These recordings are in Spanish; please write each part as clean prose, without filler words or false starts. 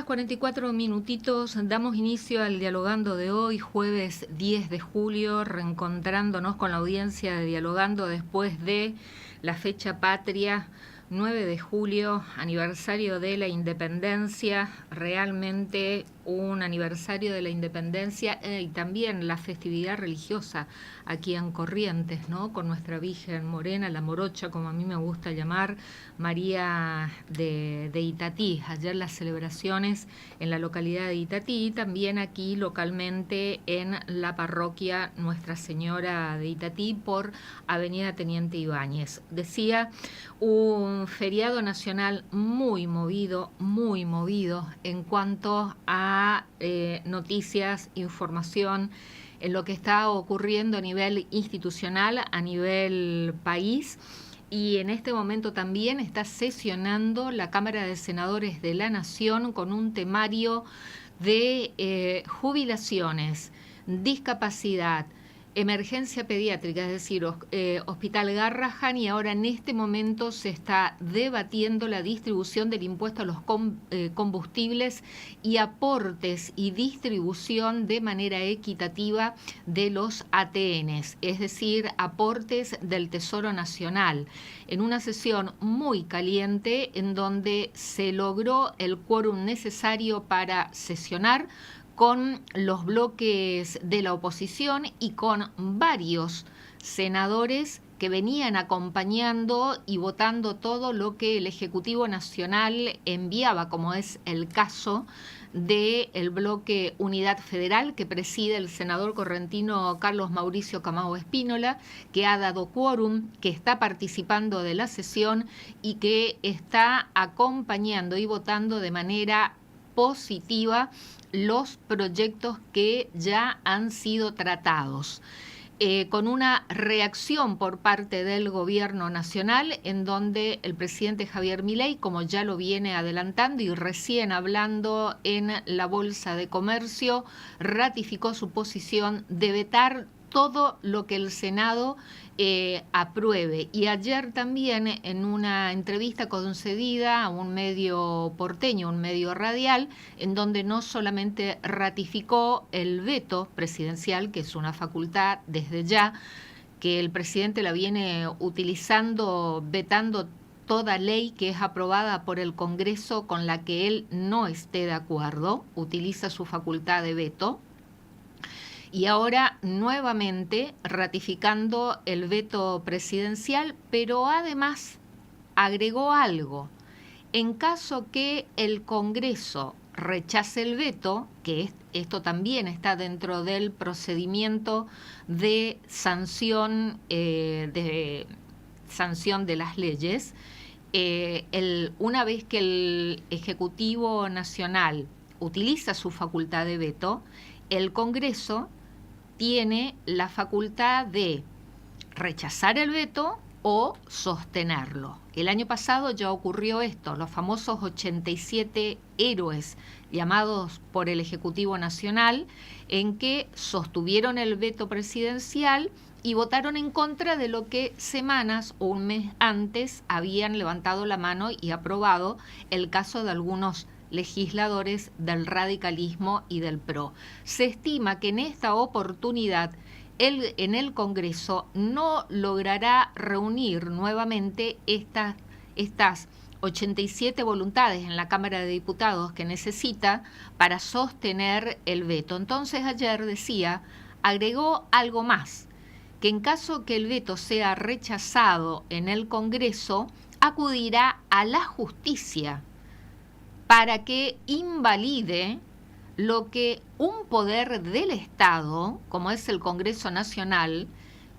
44 minutitos, damos inicio al Dialogando de hoy, jueves 10 de julio, reencontrándonos con la audiencia de Dialogando después de la fecha patria, 9 de julio, aniversario de la independencia, realmente un aniversario de la independencia y también la festividad religiosa aquí en Corrientes, ¿no? Con nuestra Virgen Morena, la morocha, como a mí me gusta llamar, María de Itatí. Ayer las celebraciones en la localidad de Itatí y también aquí localmente en la parroquia Nuestra Señora de Itatí por Avenida Teniente Ibáñez. Decía, un feriado nacional muy movido en cuanto a noticias, información en lo que está ocurriendo a nivel institucional, a nivel país. Y en este momento también está sesionando la Cámara de Senadores de la Nación con un temario de jubilaciones, discapacidad, emergencia pediátrica, es decir, Hospital Garrahan, y ahora en este momento se está debatiendo la distribución del impuesto a los combustibles y aportes y distribución de manera equitativa de los ATNs, es decir, aportes del Tesoro Nacional, en una sesión muy caliente en donde se logró el quórum necesario para sesionar con los bloques de la oposición y con varios senadores que venían acompañando y votando todo lo que el Ejecutivo Nacional enviaba, como es el caso del bloque Unidad Federal que preside el senador correntino Carlos Mauricio Camao Espínola, que ha dado quórum, que está participando de la sesión y que está acompañando y votando de manera positiva los proyectos que ya han sido tratados, con una reacción por parte del gobierno nacional en donde el presidente Javier Milei, como ya lo viene adelantando y recién hablando en la Bolsa de Comercio, ratificó su posición de vetar todo lo que el Senado apruebe. Y ayer también en una entrevista concedida a un medio porteño, un medio radial, en donde no solamente ratificó el veto presidencial, que es una facultad desde ya, que el presidente la viene utilizando, vetando toda ley que es aprobada por el Congreso con la que él no esté de acuerdo, utiliza su facultad de veto. Y ahora nuevamente ratificando el veto presidencial, pero además agregó algo. En caso que el Congreso rechace el veto, que esto también está dentro del procedimiento de sanción de las leyes, una vez que el Ejecutivo Nacional utiliza su facultad de veto, el Congreso tiene la facultad de rechazar el veto o sostenerlo. El año pasado ya ocurrió esto, los famosos 87 héroes llamados por el Ejecutivo Nacional, en que sostuvieron el veto presidencial y votaron en contra de lo que semanas o un mes antes habían levantado la mano y aprobado, el caso de algunos legisladores del radicalismo y del PRO. Se estima que en esta oportunidad en el Congreso no logrará reunir nuevamente estas 87 voluntades en la Cámara de Diputados que necesita para sostener el veto. Entonces ayer decía, agregó algo más, que en caso que el veto sea rechazado en el Congreso, acudirá a la justicia para que invalide lo que un poder del Estado, como es el Congreso Nacional,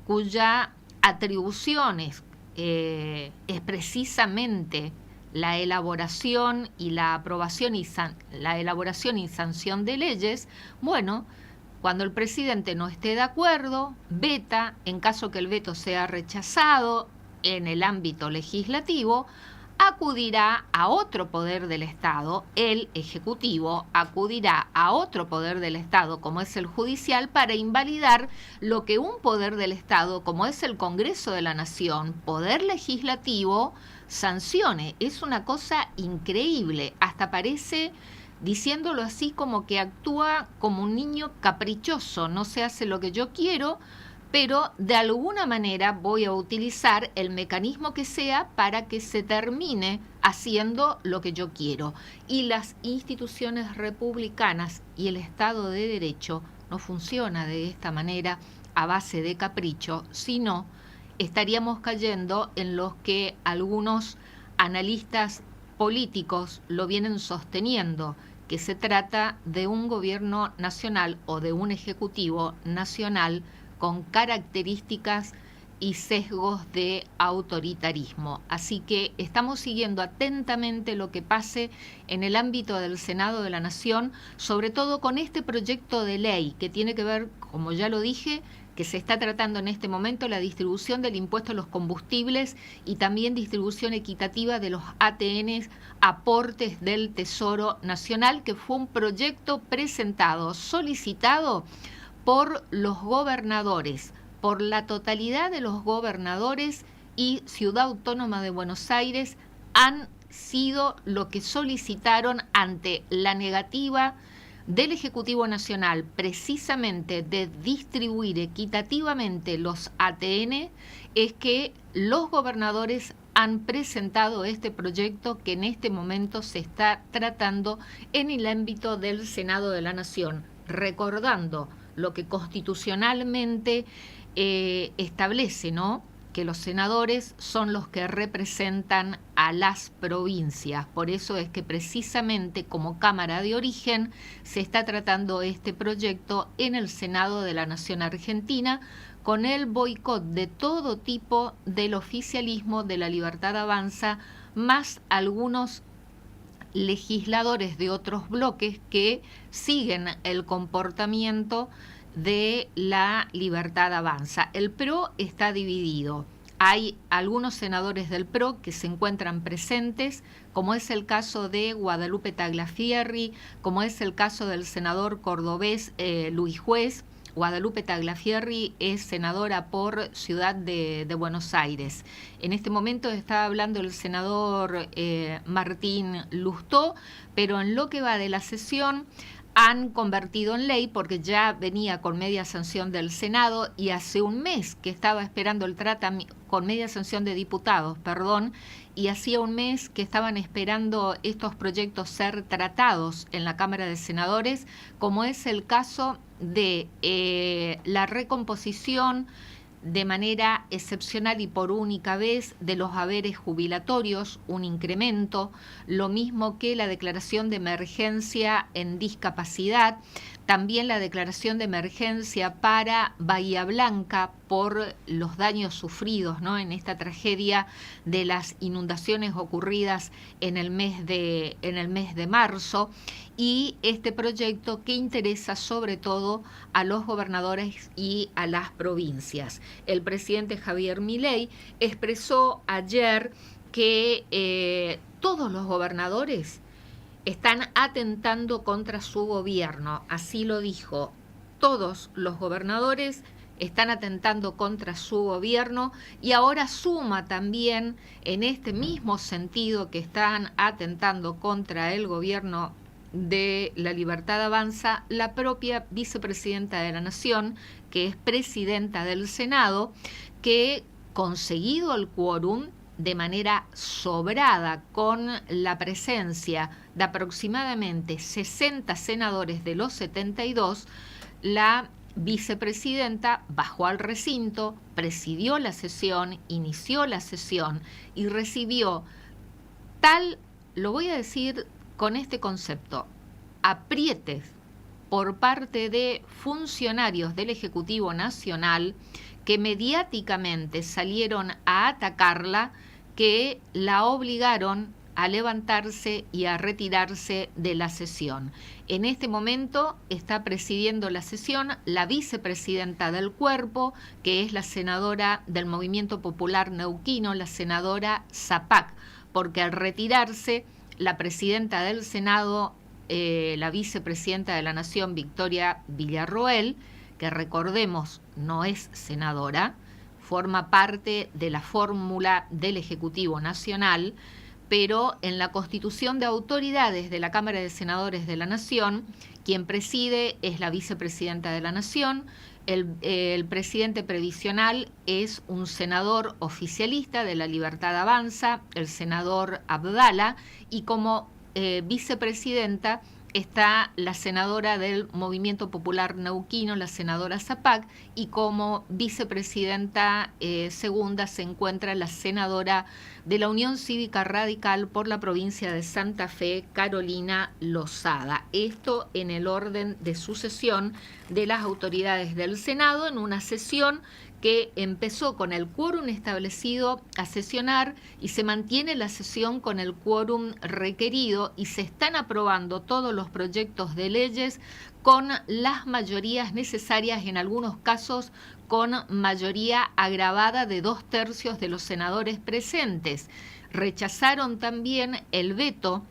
cuya atribuciones es precisamente la elaboración y la aprobación y la elaboración y sanción de leyes, bueno, cuando el presidente no esté de acuerdo, veta, en caso que el veto sea rechazado en el ámbito legislativo, acudirá a otro poder del Estado, el Ejecutivo acudirá a otro poder del Estado, como es el judicial, para invalidar lo que un poder del Estado, como es el Congreso de la Nación, poder legislativo, sancione. Es una cosa increíble, hasta parece diciéndolo así como que actúa como un niño caprichoso, no se hace lo que yo quiero, pero de alguna manera voy a utilizar el mecanismo que sea para que se termine haciendo lo que yo quiero. Y las instituciones republicanas y el Estado de Derecho no funciona de esta manera a base de capricho, sino estaríamos cayendo en los que algunos analistas políticos lo vienen sosteniendo, que se trata de un gobierno nacional o de un ejecutivo nacional con características y sesgos de autoritarismo. Así que estamos siguiendo atentamente lo que pase en el ámbito del Senado de la Nación, sobre todo con este proyecto de ley que tiene que ver, como ya lo dije, que se está tratando en este momento la distribución del impuesto a los combustibles y también distribución equitativa de los ATN, aportes del Tesoro Nacional, que fue un proyecto presentado, solicitado por los gobernadores, por la totalidad de los gobernadores, y Ciudad Autónoma de Buenos Aires han sido lo que solicitaron ante la negativa del Ejecutivo Nacional precisamente de distribuir equitativamente los ATN, es que los gobernadores han presentado este proyecto que en este momento se está tratando en el ámbito del Senado de la Nación, recordando lo que constitucionalmente establece, ¿no?, que los senadores son los que representan a las provincias. Por eso es que precisamente como Cámara de Origen se está tratando este proyecto en el Senado de la Nación Argentina, con el boicot de todo tipo del oficialismo, de la Libertad Avanza, más algunos legisladores de otros bloques que siguen el comportamiento de la Libertad Avanza. El PRO está dividido. Hay algunos senadores del PRO que se encuentran presentes, como es el caso de Guadalupe Tagliaferri, como es el caso del senador cordobés Luis Juez. Guadalupe Tagliaferri es senadora por Ciudad de Buenos Aires. En este momento está hablando el senador Martín Lustó, pero en lo que va de la sesión han convertido en ley, porque ya venía con media sanción del Senado y hace un mes que estaba esperando el tratamiento, con media sanción de diputados, perdón, y hacía un mes que estaban esperando estos proyectos ser tratados en la Cámara de Senadores, como es el caso de la recomposición de manera excepcional y por única vez de los haberes jubilatorios, un incremento, lo mismo que la declaración de emergencia en discapacidad, también la declaración de emergencia para Bahía Blanca por los daños sufridos, ¿no?, en esta tragedia de las inundaciones ocurridas en el mes de marzo, y este proyecto que interesa sobre todo a los gobernadores y a las provincias. El presidente Javier Milei expresó ayer que todos los gobernadores están atentando contra su gobierno, así lo dijo. Todos los gobernadores están atentando contra su gobierno, y ahora suma también en este mismo sentido que están atentando contra el gobierno de la Libertad Avanza, la propia vicepresidenta de la Nación, que es presidenta del Senado, que, conseguido el quórum de manera sobrada, con la presencia de aproximadamente 60 senadores de los 72, la vicepresidenta bajó al recinto, presidió la sesión, inició la sesión y recibió lo voy a decir con este concepto, aprietes por parte de funcionarios del Ejecutivo Nacional que mediáticamente salieron a atacarla, que la obligaron a levantarse y a retirarse de la sesión. En este momento está presidiendo la sesión la vicepresidenta del cuerpo, que es la senadora del Movimiento Popular Neuquino, la senadora Zapac, porque al retirarse la presidenta del Senado, la vicepresidenta de la Nación, Victoria Villarroel, que recordemos no es senadora, forma parte de la fórmula del Ejecutivo Nacional, pero en la constitución de autoridades de la Cámara de Senadores de la Nación, quien preside es la vicepresidenta de la Nación. El presidente previsional es un senador oficialista de la Libertad Avanza, el senador Abdala, y como vicepresidenta está la senadora del Movimiento Popular Neuquino, la senadora Zapac, y como vicepresidenta segunda se encuentra la senadora de la Unión Cívica Radical por la provincia de Santa Fe, Carolina Lozada. Esto en el orden de sucesión de las autoridades del Senado en una sesión que empezó con el quórum establecido a sesionar y se mantiene la sesión con el quórum requerido y se están aprobando todos los proyectos de leyes con las mayorías necesarias, en algunos casos con mayoría agravada de 2/3 de los senadores presentes. Rechazaron también el veto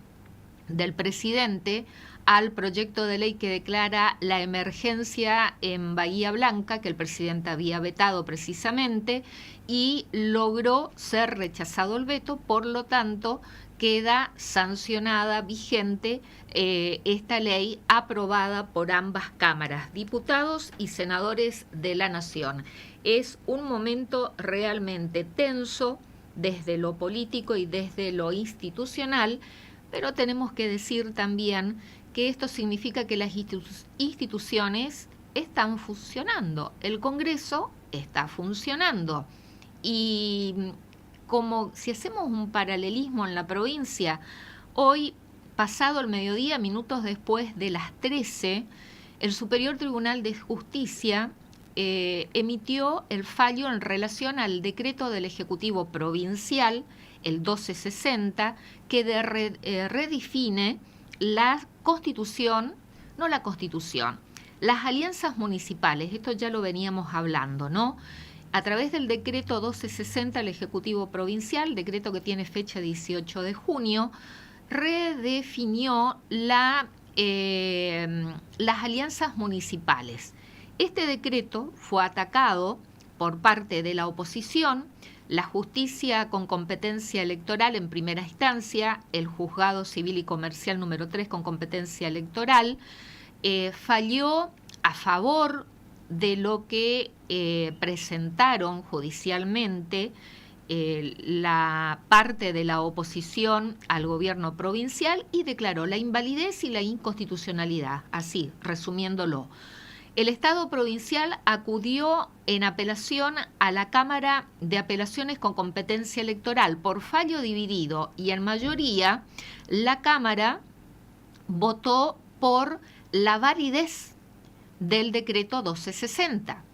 del presidente al proyecto de ley que declara la emergencia en Bahía Blanca, que el presidente había vetado precisamente, y logró ser rechazado el veto, por lo tanto queda sancionada, vigente, esta ley aprobada por ambas cámaras, diputados y senadores de la Nación. Es un momento realmente tenso desde lo político y desde lo institucional, pero tenemos que decir también que esto significa que las instituciones están funcionando, el Congreso está funcionando. Y como si hacemos un paralelismo en la provincia, hoy, pasado el mediodía, minutos después de las 13, el Superior Tribunal de Justicia emitió el fallo en relación al decreto del Ejecutivo Provincial, el 1260, que redefine la Constitución, no la Constitución, las alianzas municipales, esto ya lo veníamos hablando, ¿no? A través del decreto 1260, el Ejecutivo Provincial, decreto que tiene fecha 18 de junio, redefinió las alianzas municipales. Este decreto fue atacado por parte de la oposición, la justicia con competencia electoral en primera instancia, el juzgado civil y comercial número 3 con competencia electoral, falló a favor de lo que presentaron judicialmente la parte de la oposición al gobierno provincial y declaró la invalidez y la inconstitucionalidad, así, resumiéndolo. El Estado provincial acudió en apelación a la Cámara de Apelaciones con competencia electoral por fallo dividido y en mayoría la Cámara votó por la validez del decreto 1260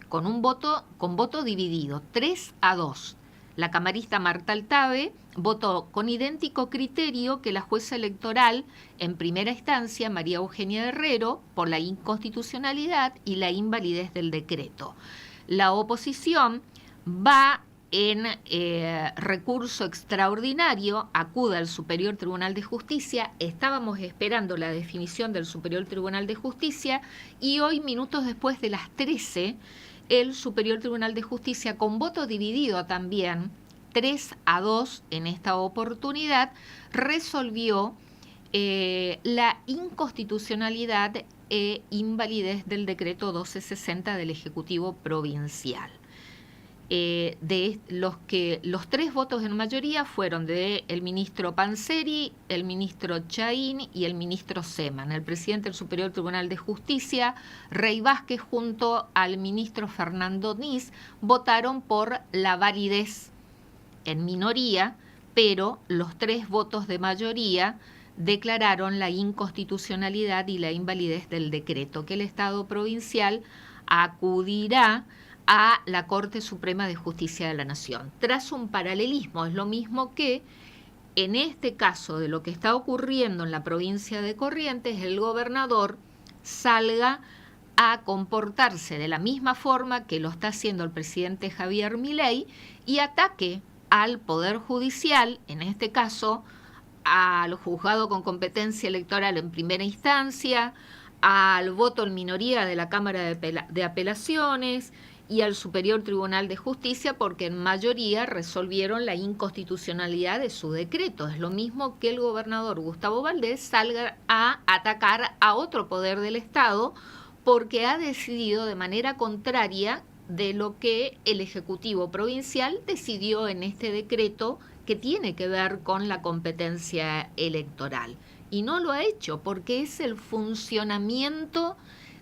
con voto dividido, 3-2. La camarista Marta Altave votó con idéntico criterio que la jueza electoral en primera instancia, María Eugenia Herrero, por la inconstitucionalidad y la invalidez del decreto. La oposición va en recurso extraordinario, acude al Superior Tribunal de Justicia. Estábamos esperando la definición del Superior Tribunal de Justicia y hoy, minutos después de las 13, el Superior Tribunal de Justicia, con voto dividido también, 3-2 en esta oportunidad, resolvió la inconstitucionalidad e invalidez del decreto 1260 del Ejecutivo Provincial. Los 3 votos en mayoría fueron del ministro Panzeri, el ministro Chaín y el ministro Seman. El presidente del Superior Tribunal de Justicia, Rey Vázquez, junto al ministro Fernando Nis, votaron por la validez en minoría, pero los 3 votos de mayoría declararon la inconstitucionalidad y la invalidez del decreto, que el Estado provincial acudirá a la Corte Suprema de Justicia de la Nación. Tras un paralelismo, es lo mismo que en este caso de lo que está ocurriendo en la provincia de Corrientes, el gobernador salga a comportarse de la misma forma que lo está haciendo el presidente Javier Milei y ataque al Poder Judicial, en este caso al juzgado con competencia electoral en primera instancia, al voto en minoría de la Cámara de Apelaciones y al Superior Tribunal de Justicia, porque en mayoría resolvieron la inconstitucionalidad de su decreto. Es lo mismo que el gobernador Gustavo Valdés salga a atacar a otro poder del Estado porque ha decidido de manera contraria de lo que el Ejecutivo Provincial decidió en este decreto que tiene que ver con la competencia electoral. Y no lo ha hecho porque es el funcionamiento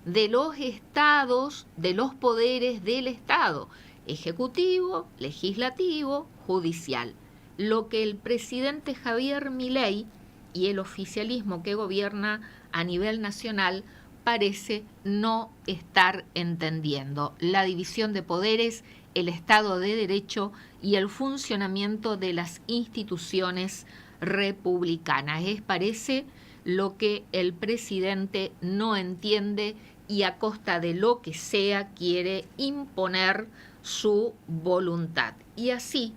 de los estados, de los poderes del Estado, ejecutivo, legislativo, judicial. Lo que el presidente Javier Milei y el oficialismo que gobierna a nivel nacional parece no estar entendiendo. La división de poderes, el Estado de Derecho y el funcionamiento de las instituciones republicanas. Parece lo que el presidente no entiende y a costa de lo que sea quiere imponer su voluntad. Y así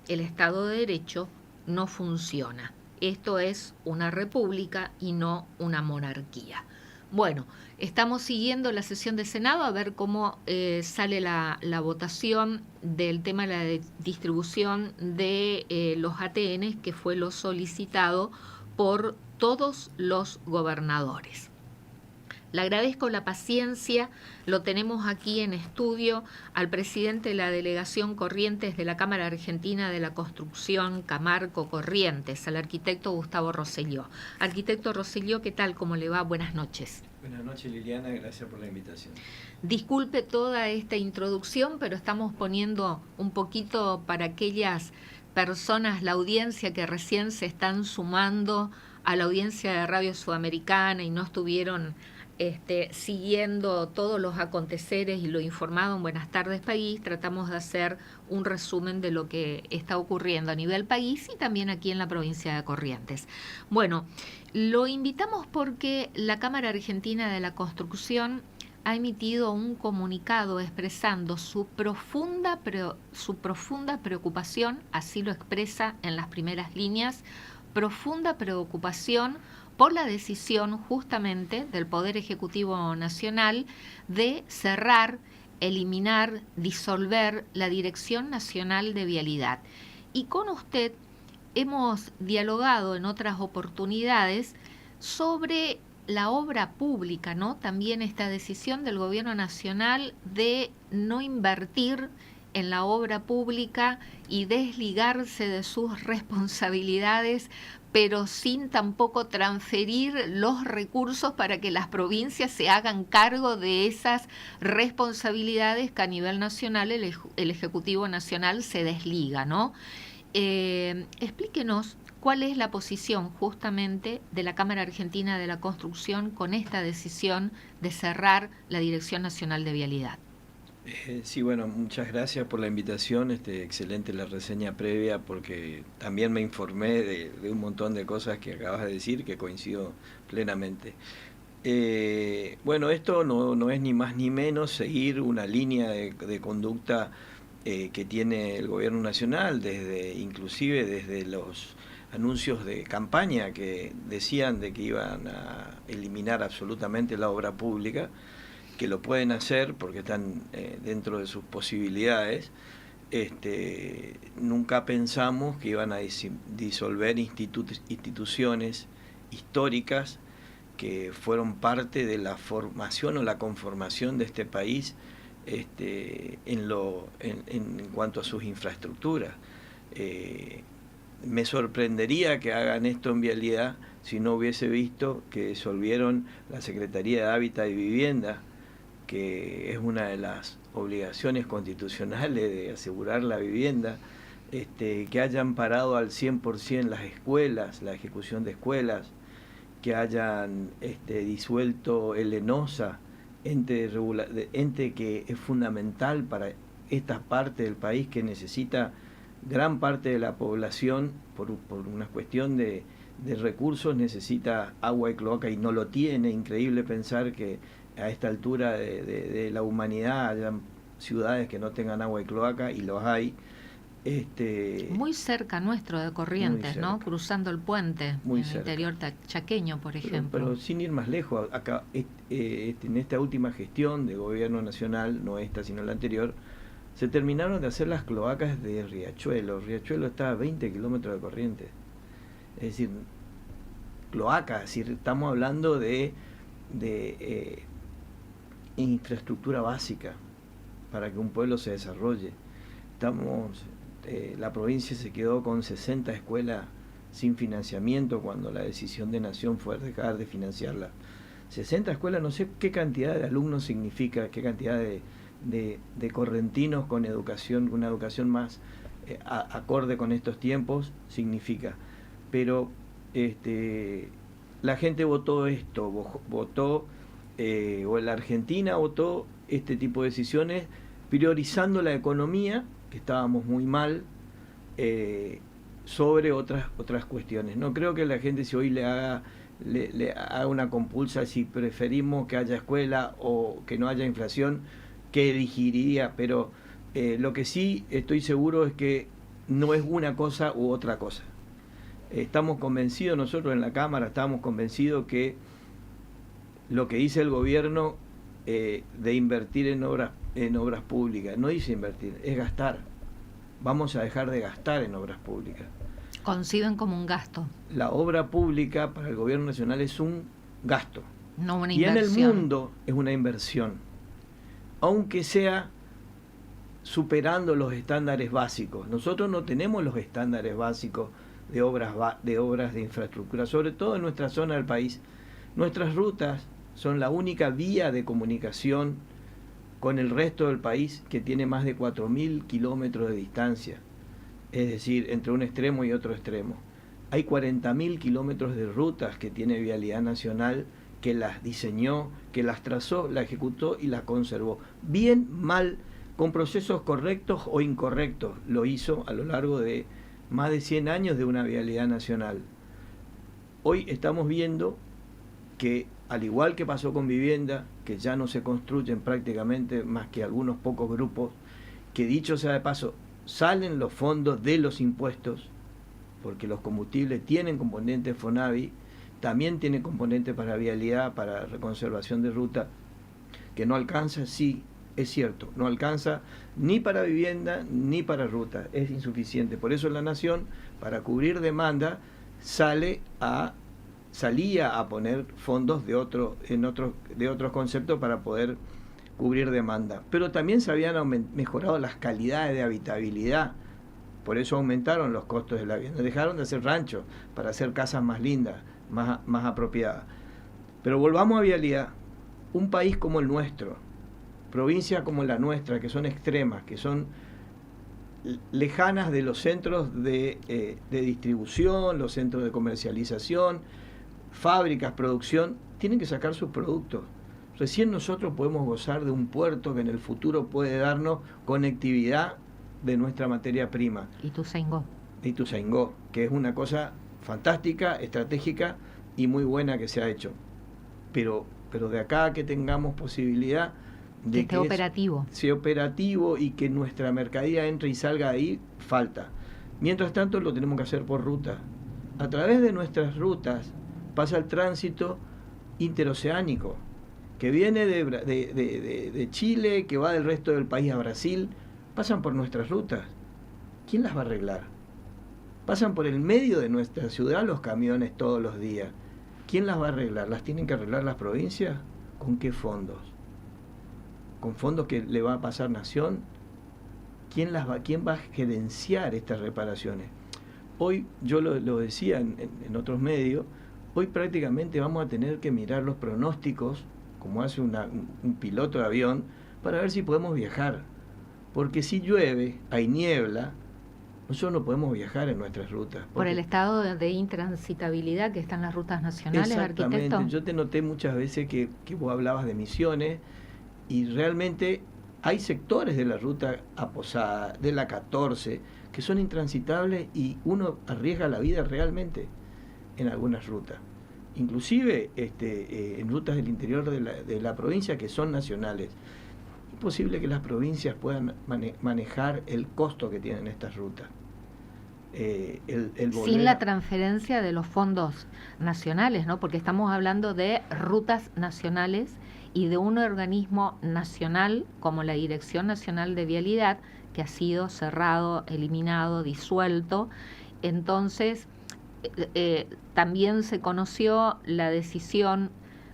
el Estado de Derecho no funciona. Esto es una república y no una monarquía. Bueno, estamos siguiendo la sesión de Senado a ver cómo sale la votación del tema de la distribución de los ATN, que fue lo solicitado por todos los gobernadores. Le agradezco la paciencia, lo tenemos aquí en estudio al presidente de la Delegación Corrientes de la Cámara Argentina de la Construcción, Camarco Corrientes, al arquitecto Gustavo Rosselló. Arquitecto Rosselló, ¿qué tal? ¿Cómo le va? Buenas noches. Buenas noches, Liliana, gracias por la invitación. Disculpe toda esta introducción, pero estamos poniendo un poquito para aquellas personas, la audiencia que recién se están sumando a la audiencia de Radio Sudamericana y no estuvieron siguiendo todos los aconteceres y lo informado en Buenas Tardes País. Tratamos de hacer un resumen de lo que está ocurriendo a nivel país y también aquí en la provincia de Corrientes. Bueno, lo invitamos porque la Cámara Argentina de la Construcción ha emitido un comunicado expresando su profunda preocupación, así lo expresa en las primeras líneas, profunda preocupación por la decisión justamente del Poder Ejecutivo Nacional de cerrar, eliminar, disolver la Dirección Nacional de Vialidad. Y con usted hemos dialogado en otras oportunidades sobre la obra pública, ¿no? También esta decisión del Gobierno Nacional de no invertir en la obra pública y desligarse de sus responsabilidades, pero sin tampoco transferir los recursos para que las provincias se hagan cargo de esas responsabilidades que a nivel nacional el Ejecutivo Nacional se desliga, ¿no? Explíquenos cuál es la posición justamente de la Cámara Argentina de la Construcción con esta decisión de cerrar la Dirección Nacional de Vialidad. Sí, bueno, muchas gracias por la invitación, excelente la reseña previa porque también me informé de un montón de cosas que acabas de decir que coincido plenamente. Bueno, esto no es ni más ni menos seguir una línea de conducta que tiene el Gobierno Nacional, inclusive desde los anuncios de campaña que decían de que iban a eliminar absolutamente la obra pública, que lo pueden hacer porque están dentro de sus posibilidades. Nunca pensamos que iban a disolver instituciones históricas que fueron parte de la formación o la conformación de este país en cuanto a sus infraestructuras. Me sorprendería que hagan esto en vialidad si no hubiese visto que disolvieron la Secretaría de Hábitat y Vivienda, que es una de las obligaciones constitucionales de asegurar la vivienda, que hayan parado al 100% las escuelas, la ejecución de escuelas, que hayan disuelto el ENOSA, ente que es fundamental para esta parte del país que necesita gran parte de la población por una cuestión de recursos, necesita agua y cloaca y no lo tiene. Increíble pensar que a esta altura de la humanidad hayan ciudades que no tengan agua y cloaca, y los hay. Muy cerca nuestro de Corrientes, ¿no? Cruzando el puente, muy en el interior chaqueño, por ejemplo. Pero sin ir más lejos, acá en esta última gestión de gobierno nacional, no esta sino la anterior, se terminaron de hacer las cloacas de Riachuelo. Riachuelo está a 20 kilómetros de Corrientes. Es decir, cloacas, es decir, estamos hablando de infraestructura básica para que un pueblo se desarrolle. La provincia se quedó con 60 escuelas sin financiamiento cuando la decisión de Nación fue dejar de financiarla. 60 escuelas, no sé qué cantidad de alumnos significa, qué cantidad de correntinos con educación, una educación más acorde con estos tiempos significa. Pero la gente votó esto, votó, o la Argentina votó este tipo de decisiones priorizando la economía, que estábamos muy mal, sobre otras cuestiones. No creo que la gente, si hoy le haga una compulsa si preferimos que haya escuela o que no haya inflación, que elegiría, pero lo que sí estoy seguro es que no es una cosa u otra cosa. Estamos convencidos, nosotros en la Cámara estamos convencidos que lo que dice el gobierno de invertir en obras públicas, no dice invertir, es gastar. Vamos a dejar de gastar en obras públicas. Conciben como un gasto. La obra pública para el gobierno nacional es un gasto. No una inversión. Y en el mundo es una inversión. Aunque sea superando los estándares básicos. Nosotros no tenemos los estándares básicos de obras de infraestructura, sobre todo en nuestra zona del país. Nuestras rutas son la única vía de comunicación con el resto del país que tiene más de 4.000 kilómetros de distancia, es decir, entre un extremo y otro extremo. Hay 40.000 kilómetros de rutas que tiene Vialidad Nacional, que las diseñó, que las trazó, las ejecutó y las conservó. Bien, mal, con procesos correctos o incorrectos, lo hizo a lo largo de más de 100 años de una Vialidad Nacional. Hoy estamos viendo que, al igual que pasó con vivienda, que ya no se construyen prácticamente más que algunos pocos grupos, que dicho sea de paso, salen los fondos de los impuestos, porque los combustibles tienen componentes FONAVI, también tienen componentes para vialidad, para reconservación de ruta, que no alcanza, sí, es cierto, no alcanza ni para vivienda ni para ruta, es insuficiente. Por eso la Nación, para cubrir demanda, salía a poner fondos de otros conceptos para poder cubrir demanda. Pero también se habían mejorado las calidades de habitabilidad, por eso aumentaron los costos de la vivienda. Dejaron de hacer ranchos para hacer casas más lindas, más apropiadas. Pero volvamos a vialidad. Un país como el nuestro, provincias como la nuestra, que son extremas, que son lejanas de los centros de distribución, los centros de comercialización, fábricas, producción, tienen que sacar sus productos. Recién nosotros podemos gozar de un puerto que en el futuro puede darnos conectividad de nuestra materia prima. Ituzaingó, que es una cosa fantástica, estratégica y muy buena que se ha hecho. Pero de acá a que tengamos posibilidad de que sea operativo y que nuestra mercadería entre y salga de ahí, falta. Mientras tanto lo tenemos que hacer por ruta. A través de nuestras rutas pasa el tránsito interoceánico, que viene de Chile, que va del resto del país a Brasil, pasan por nuestras rutas. ¿Quién las va a arreglar? Pasan por el medio de nuestra ciudad los camiones todos los días. ¿Quién las va a arreglar? ¿Las tienen que arreglar las provincias? ¿Con qué fondos? ¿Con fondos que le va a pasar Nación? ¿Quién va a gerenciar estas reparaciones? Hoy, yo lo decía en otros medios, hoy prácticamente vamos a tener que mirar los pronósticos, como hace un piloto de avión, para ver si podemos viajar. Porque si llueve, hay niebla, nosotros no podemos viajar en nuestras rutas. Por el estado de intransitabilidad que están las rutas nacionales, exactamente. arquitecto. Yo te noté muchas veces que vos hablabas de Misiones, y realmente hay sectores de la ruta a Posada, de la 14, que son intransitables y uno arriesga la vida realmente en algunas rutas. Inclusive en rutas del interior de la provincia que son nacionales. posible que las provincias puedan manejar el costo que tienen estas rutas. Sin la transferencia de los fondos nacionales, ¿no? Porque estamos hablando de rutas nacionales y de un organismo nacional como la Dirección Nacional de Vialidad, que ha sido cerrado, eliminado, disuelto. Entonces, también se conoció la decisión.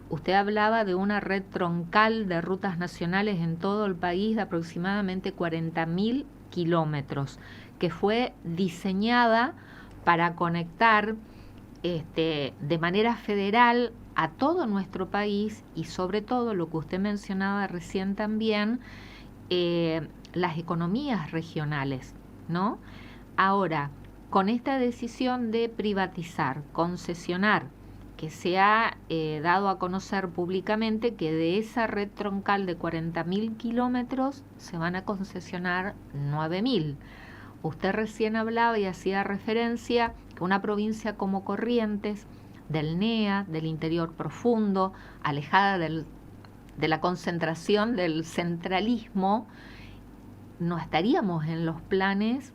Usted hablaba de una red troncal de rutas nacionales en todo el país de aproximadamente 40.000 kilómetros, que fue diseñada para conectar de manera federal a todo nuestro país y sobre todo lo que usted mencionaba recién también, las economías regionales, ¿no? Ahora, con esta decisión de privatizar, concesionar, que se ha dado a conocer públicamente que de esa red troncal de 40.000 kilómetros se van a concesionar 9.000. Usted recién hablaba y hacía referencia que una provincia como Corrientes, del NEA, del interior profundo, alejada de la concentración del centralismo, no estaríamos en los planes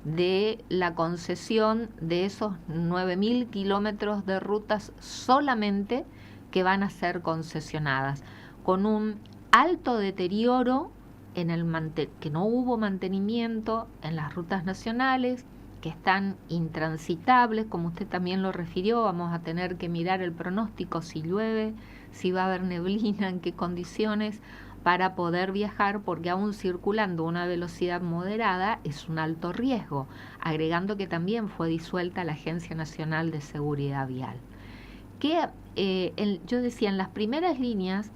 de la concesión de esos 9.000 kilómetros de rutas solamente que van a ser concesionadas, con un alto deterioro en que no hubo mantenimiento en las rutas nacionales, que están intransitables, como usted también lo refirió. Vamos a tener que mirar el pronóstico, si llueve, si va a haber neblina, en qué condiciones, para poder viajar, porque aún circulando a una velocidad moderada es un alto riesgo, agregando que también fue disuelta la Agencia Nacional de Seguridad Vial. Yo decía, en las primeras líneas,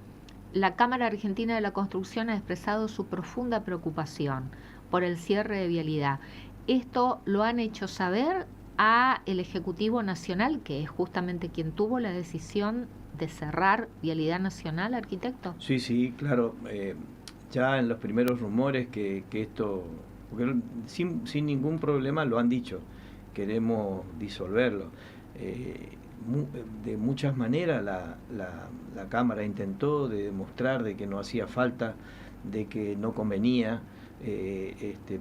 la Cámara Argentina de la Construcción ha expresado su profunda preocupación por el cierre de vialidad. Esto lo han hecho saber a el Ejecutivo Nacional, que es justamente quien tuvo la decisión de cerrar Vialidad Nacional, arquitecto. Sí, claro. Ya en los primeros rumores que esto, porque sin ningún problema lo han dicho, queremos disolverlo. De muchas maneras la Cámara intentó de demostrar de que no hacía falta, de que no convenía,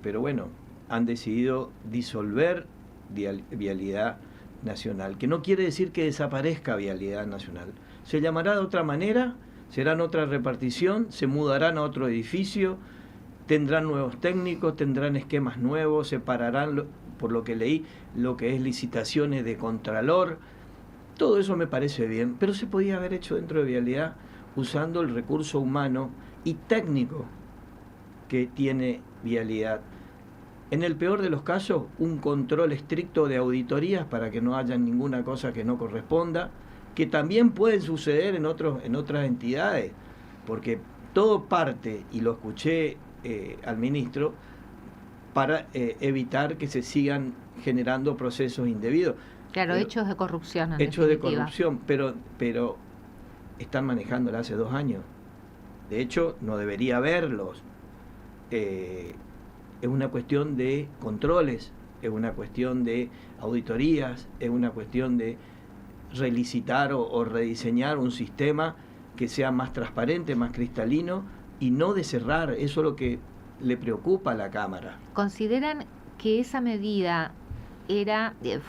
pero bueno, han decidido disolver Vialidad Nacional, que no quiere decir que desaparezca Vialidad Nacional. Se llamará de otra manera, serán otra repartición, se mudarán a otro edificio, tendrán nuevos técnicos, tendrán esquemas nuevos, separarán, por lo que leí, lo que es licitaciones de contralor. Todo eso me parece bien, pero se podía haber hecho dentro de Vialidad usando el recurso humano y técnico que tiene Vialidad. En el peor de los casos, un control estricto de auditorías para que no haya ninguna cosa que no corresponda, que también pueden suceder en otras entidades, porque todo parte, y lo escuché al ministro, para evitar que se sigan generando procesos indebidos. Claro, hechos de corrupción. Hechos de corrupción, pero están manejándola hace 2 años. De hecho, no debería haberlos. Es una cuestión de controles, es una cuestión de auditorías, es una cuestión de relicitar o rediseñar un sistema que sea más transparente, más cristalino, y no de cerrar. Eso es lo que le preocupa a la Cámara. ¿Consideran que esa medida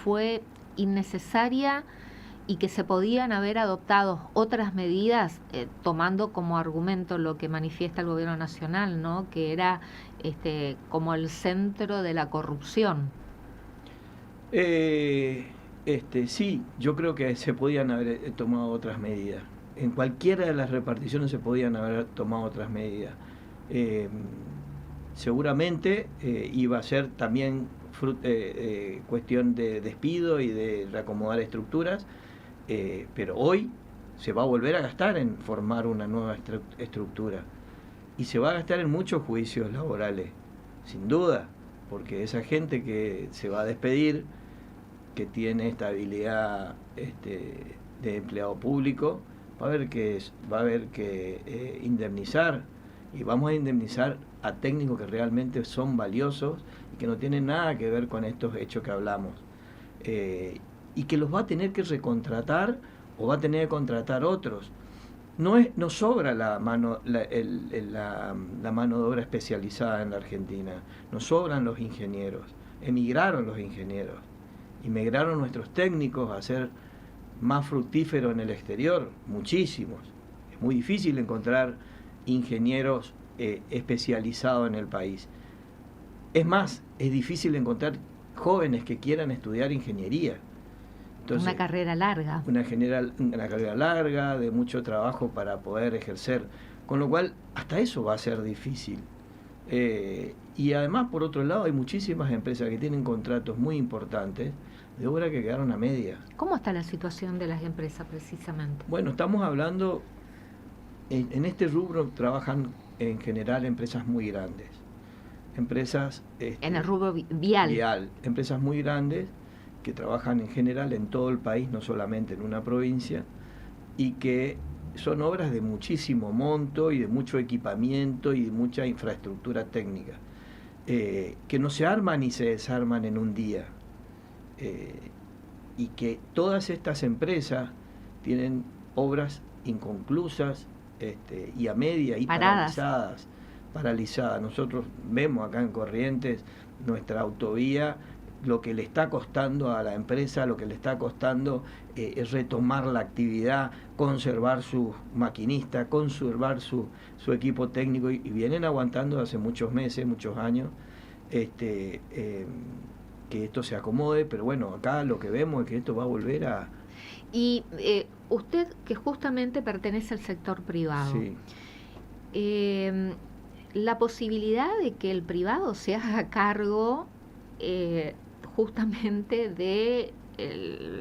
fue innecesaria y que se podían haber adoptado otras medidas, tomando como argumento lo que manifiesta el Gobierno Nacional, ¿no? Que era como el centro de la corrupción? Sí, yo creo que se podían haber tomado otras medidas. En cualquiera de las reparticiones se podían haber tomado otras medidas. Seguramente iba a ser también cuestión de despido y de reacomodar estructuras, pero hoy se va a volver a gastar en formar una nueva estructura, y se va a gastar en muchos juicios laborales, sin duda, porque esa gente que se va a despedir, que tiene estabilidad de empleado público, va a haber que indemnizar, y vamos a indemnizar a técnicos que realmente son valiosos y que no tienen nada que ver con estos hechos que hablamos, y que los va a tener que recontratar o va a tener que contratar otros. no sobra la mano la mano de obra especializada en la Argentina, nos sobran los ingenieros, emigraron los ingenieros, emigraron nuestros técnicos a ser más fructíferos en el exterior, muchísimos. Es muy difícil encontrar ingenieros especializados en el país. Es más, es difícil encontrar jóvenes que quieran estudiar ingeniería. Entonces, una carrera larga. Una carrera larga, de mucho trabajo para poder ejercer. Con lo cual, hasta eso va a ser difícil. Y además, por otro lado, hay muchísimas empresas que tienen contratos muy importantes de obra que quedaron a medias. ¿Cómo está la situación de las empresas precisamente? Bueno, estamos hablando, en este rubro trabajan en general empresas muy grandes. Empresas... en el rubro vial. Empresas muy grandes que trabajan en general en todo el país, no solamente en una provincia, y que son obras de muchísimo monto y de mucho equipamiento y de mucha infraestructura técnica, que no se arman y se desarman en un día, y que todas estas empresas tienen obras inconclusas y a media y paralizadas. Nosotros vemos acá en Corrientes nuestra autovía, lo que le está costando a la empresa, lo que le está costando es retomar la actividad, conservar sus maquinistas, conservar su equipo técnico, y vienen aguantando hace muchos meses, muchos años, que esto se acomode, pero bueno, acá lo que vemos es que esto va a volver a... Y usted, que justamente pertenece al sector privado, sí. La posibilidad de que el privado se haga cargo justamente de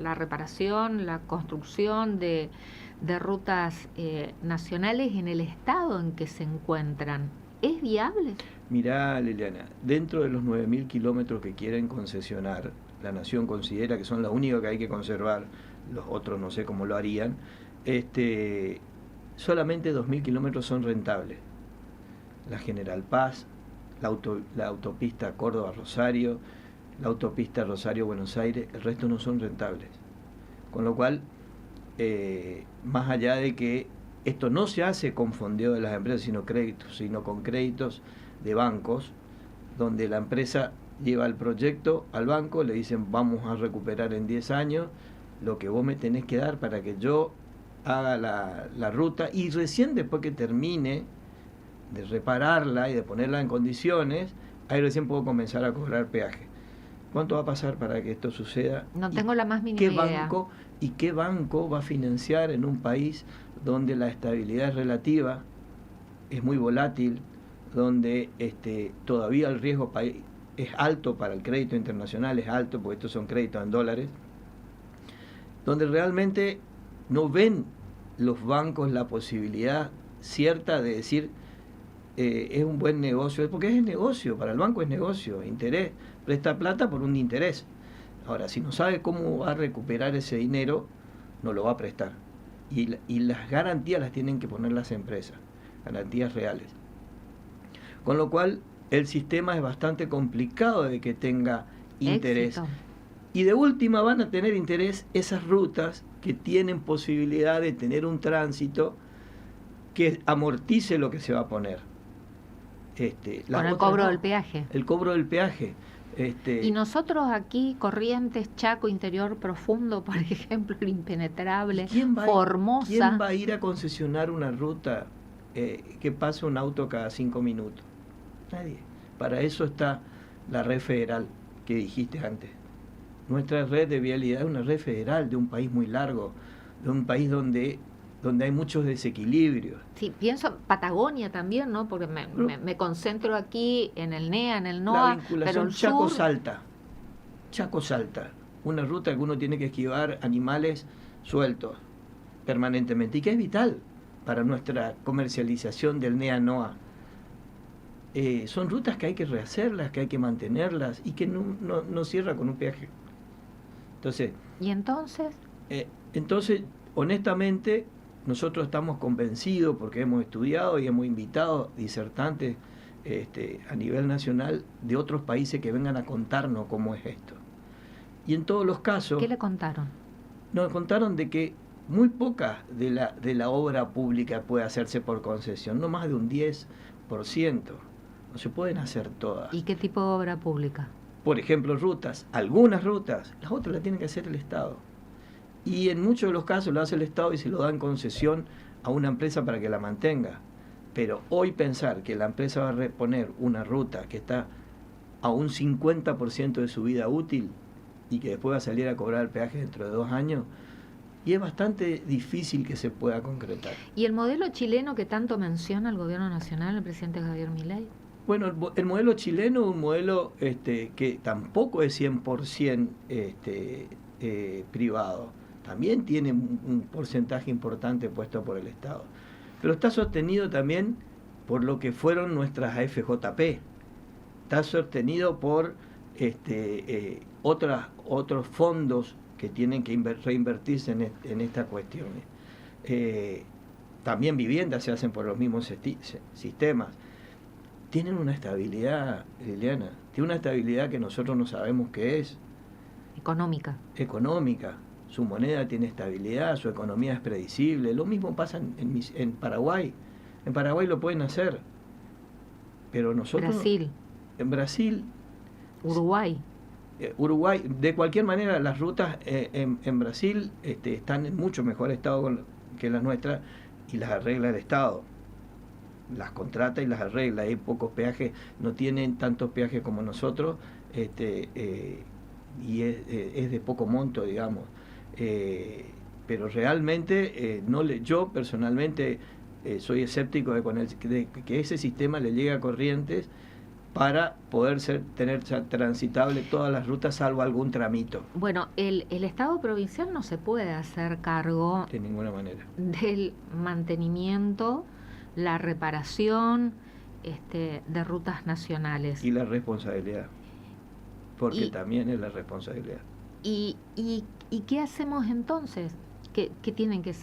la reparación, la construcción de rutas nacionales en el estado en que se encuentran, ¿es viable? Mirá, Liliana, dentro de los 9.000 kilómetros que quieren concesionar, la Nación considera que son la única que hay que conservar, los otros no sé cómo lo harían, solamente 2.000 kilómetros son rentables. La General Paz, la autopista Córdoba-Rosario, la autopista Rosario-Buenos Aires, el resto no son rentables. Con lo cual, más allá de que esto no se hace con fondeo de las empresas, sino con créditos de bancos, donde la empresa lleva el proyecto al banco, le dicen vamos a recuperar en 10 años lo que vos me tenés que dar para que yo haga la ruta, y recién después que termine de repararla y de ponerla en condiciones, ahí recién puedo comenzar a cobrar peaje. ¿Cuánto va a pasar para que esto suceda? No tengo la más mínima idea. ¿Qué banco va a financiar en un país donde la estabilidad es relativa, es muy volátil, donde todavía el riesgo es alto para el crédito internacional, es alto porque estos son créditos en dólares, donde realmente no ven los bancos la posibilidad cierta de decir es un buen negocio? Porque es negocio, para el banco es negocio, interés, presta plata por un interés. Ahora, si no sabe cómo va a recuperar ese dinero, no lo va a prestar. Y las garantías las tienen que poner las empresas, garantías reales. Con lo cual, el sistema es bastante complicado de que tenga interés. Éxito. Y de última van a tener interés esas rutas que tienen posibilidad de tener un tránsito que amortice lo que se va a poner. Con el cobro del peaje. El cobro del peaje. Y nosotros aquí, Corrientes, Chaco, Interior Profundo, por ejemplo, el Impenetrable, Formosa. ¿Quién va a ir a concesionar una ruta que pase un auto cada 5 minutos? Nadie. Para eso está la red federal que dijiste antes. Nuestra red de vialidad es una red federal de un país muy largo, de un país donde hay muchos desequilibrios. Sí, pienso en Patagonia también, ¿no? Porque me concentro aquí en el NEA, en el NOA, la vinculación Chaco-Salta. Chaco-Salta, una ruta que uno tiene que esquivar animales sueltos permanentemente y que es vital para nuestra comercialización del NEA-NOA. Son rutas que hay que rehacerlas, que hay que mantenerlas y que no cierra con un peaje. Entonces, ¿y entonces? Entonces, honestamente, nosotros estamos convencidos, porque hemos estudiado y hemos invitado disertantes a nivel nacional de otros países que vengan a contarnos cómo es esto. Y en todos los casos... ¿Qué le contaron? Nos contaron de que muy poca de la obra pública puede hacerse por concesión, no más de un 10%. No se pueden hacer todas. ¿Y qué tipo de obra pública? Por ejemplo, rutas, algunas rutas, las otras las tiene que hacer el Estado. Y en muchos de los casos lo hace el Estado y se lo da en concesión a una empresa para que la mantenga. Pero hoy pensar que la empresa va a reponer una ruta que está a un 50% de su vida útil y que después va a salir a cobrar el peaje dentro de 2 años, y es bastante difícil que se pueda concretar. ¿Y el modelo chileno que tanto menciona el gobierno nacional, el presidente Javier Milei? Bueno, el modelo chileno es un modelo que tampoco es 100% privado. También tiene un porcentaje importante puesto por el Estado. Pero está sostenido también por lo que fueron nuestras AFJP. Está sostenido por otros fondos que tienen que reinvertirse en estas cuestiones. También viviendas se hacen por los mismos sistemas. Tienen una estabilidad, Liliana, tiene una estabilidad que nosotros no sabemos qué es. Económica. Su moneda tiene estabilidad, su economía es predecible. Lo mismo pasa en Paraguay. En Paraguay lo pueden hacer. Pero nosotros... Brasil. En Brasil... Uruguay. Uruguay, de cualquier manera, las rutas en Brasil están en mucho mejor estado que las nuestras y las arregla el Estado. Las contrata y las arregla. Hay pocos peajes, no tienen tantos peajes como nosotros, y es de poco monto, digamos. Pero realmente yo personalmente soy escéptico de que ese sistema le llegue a Corrientes para poder tener transitable todas las rutas salvo algún tramito. Bueno, el Estado provincial no se puede hacer cargo de ninguna manera del mantenimiento, la reparación de rutas nacionales. Y la responsabilidad, porque también es la responsabilidad. ¿Y qué hacemos entonces? ¿Qué tienen que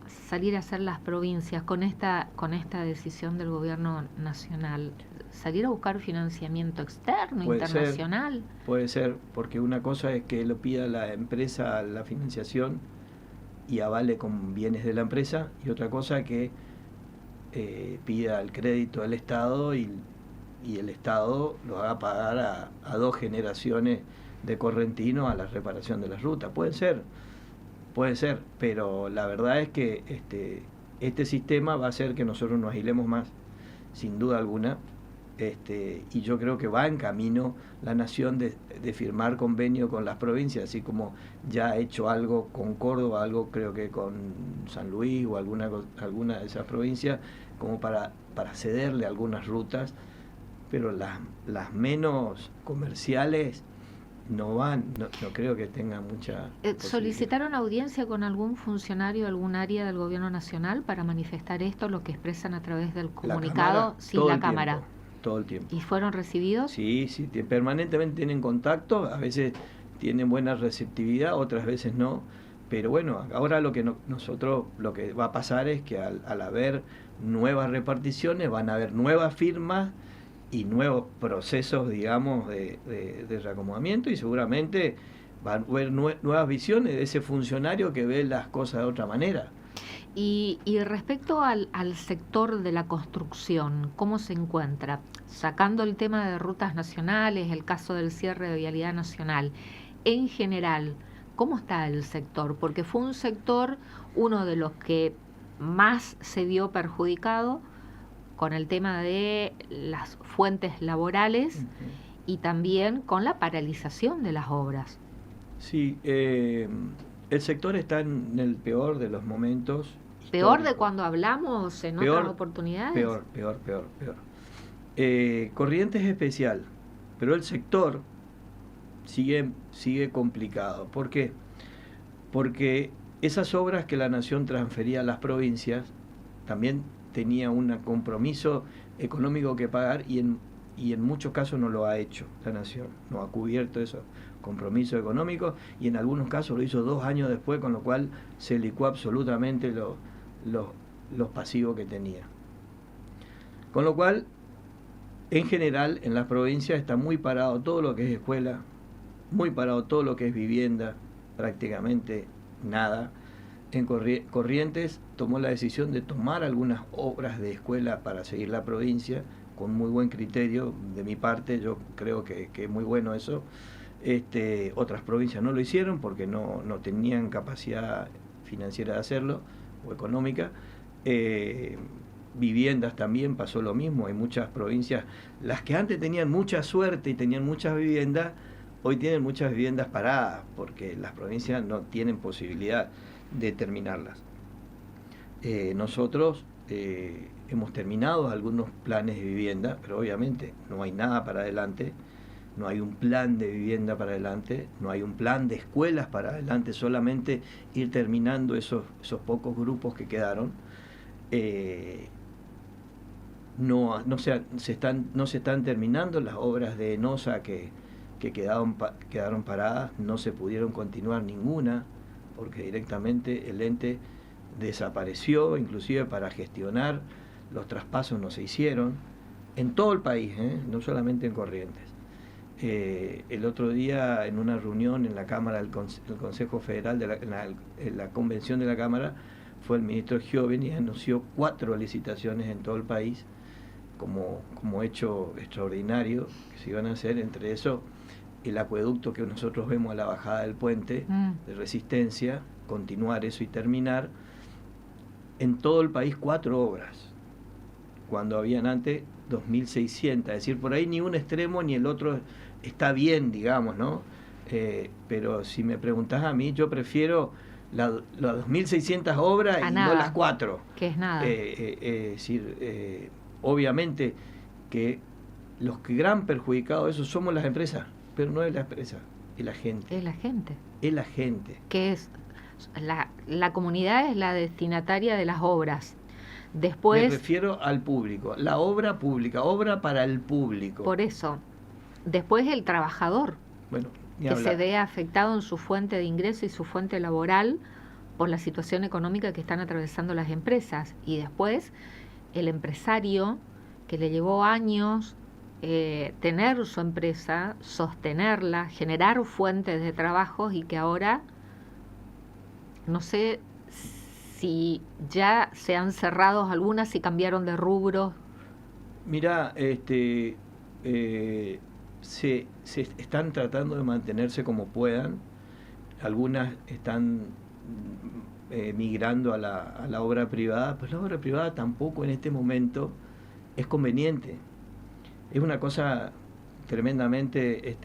salir a hacer las provincias con esta decisión del gobierno nacional? ¿Salir a buscar financiamiento externo, internacional? Puede ser, porque una cosa es que lo pida la empresa la financiación y avale con bienes de la empresa, y otra cosa que pida el crédito del Estado y el Estado lo haga pagar a 2 generaciones de correntinos a la reparación de las rutas. Puede ser, pero la verdad es que este sistema va a hacer que nosotros nos agilemos más, sin duda alguna, y yo creo que va en camino la nación de firmar convenio con las provincias, así como ya ha hecho algo con Córdoba, algo creo que con San Luis o alguna de esas provincias, como para cederle algunas rutas, pero las menos comerciales no creo que tengan mucha ¿Solicitaron audiencia con algún funcionario de algún área del gobierno nacional para manifestar esto, lo que expresan a través del comunicado sin la Cámara? Todo el tiempo. ¿Y fueron recibidos? Sí, permanentemente tienen contacto, a veces tienen buena receptividad, otras veces no, pero bueno, ahora lo que va a pasar es que al haber nuevas reparticiones van a haber nuevas firmas y nuevos procesos, digamos, de reacomodamiento, y seguramente van a haber nuevas visiones de ese funcionario que ve las cosas de otra manera. Y respecto al sector de la construcción, ¿cómo se encuentra? Sacando el tema de rutas nacionales, el caso del cierre de vialidad nacional, en general, ¿cómo está el sector? Porque fue un sector, uno de los que más se vio perjudicado con el tema de las fuentes laborales y también con la paralización de las obras. Sí, el sector está en el peor de los momentos. ¿Peor de cuando hablamos en otras oportunidades? Peor. Corrientes es especial, pero el sector sigue complicado. ¿Por qué? Porque esas obras que la Nación transfería a las provincias también tenía un compromiso económico que pagar, y en muchos casos no lo ha hecho la Nación, no ha cubierto esos compromisos económicos, y en algunos casos lo hizo 2 años después, con lo cual se licuó absolutamente los pasivos que tenía. Con lo cual, en general, en las provincias está muy parado todo lo que es escuela, muy parado todo lo que es vivienda, prácticamente nada. En Corrientes tomó la decisión de tomar algunas obras de escuela para seguir la provincia, con muy buen criterio de mi parte, yo creo que es muy bueno eso. Otras provincias no lo hicieron porque no tenían capacidad financiera de hacerlo, o económica. Viviendas también pasó lo mismo, hay muchas provincias, las que antes tenían mucha suerte y tenían muchas viviendas, hoy tienen muchas viviendas paradas, porque las provincias no tienen posibilidad de terminarlas. Nosotros hemos terminado algunos planes de vivienda, pero obviamente no hay nada para adelante, no hay un plan de vivienda para adelante, no hay un plan de escuelas para adelante, solamente ir terminando esos pocos grupos que quedaron. No se están terminando las obras de ENOSA que quedaron paradas, no se pudieron continuar ninguna, porque directamente el ente desapareció, inclusive para gestionar los traspasos no se hicieron, en todo el país, no solamente en Corrientes. El otro día, en una reunión en la Cámara del Consejo Federal, en la convención de la Cámara, fue el ministro Gioveni y anunció 4 licitaciones en todo el país como hecho extraordinario que se iban a hacer, entre eso el acueducto que nosotros vemos a la bajada del puente de Resistencia, continuar eso y terminar. En todo el país 4 obras, cuando habían antes 2.600, es decir, por ahí ni un extremo ni el otro está bien, digamos, ¿no? Pero si me preguntás a mí, yo prefiero las 2.600 obras y no las 4. Que es nada. Es decir, obviamente que los que gran perjudicados de eso somos las empresas, pero no es la empresa, es la gente. Es la gente. Es la gente. Que es la comunidad es la destinataria de las obras. Después, me refiero al público, la obra pública, obra para el público. Por eso. Después el trabajador, bueno, que se ve afectado en su fuente de ingreso y su fuente laboral por la situación económica que están atravesando las empresas. Y después el empresario, que le llevó años tener su empresa, sostenerla, generar fuentes de trabajo, y que ahora no sé si ya se han cerrado algunas, si cambiaron de rubro. Mira, se están tratando de mantenerse como puedan. Algunas están migrando a la obra privada, pues la obra privada tampoco en este momento es conveniente. Es una cosa tremendamente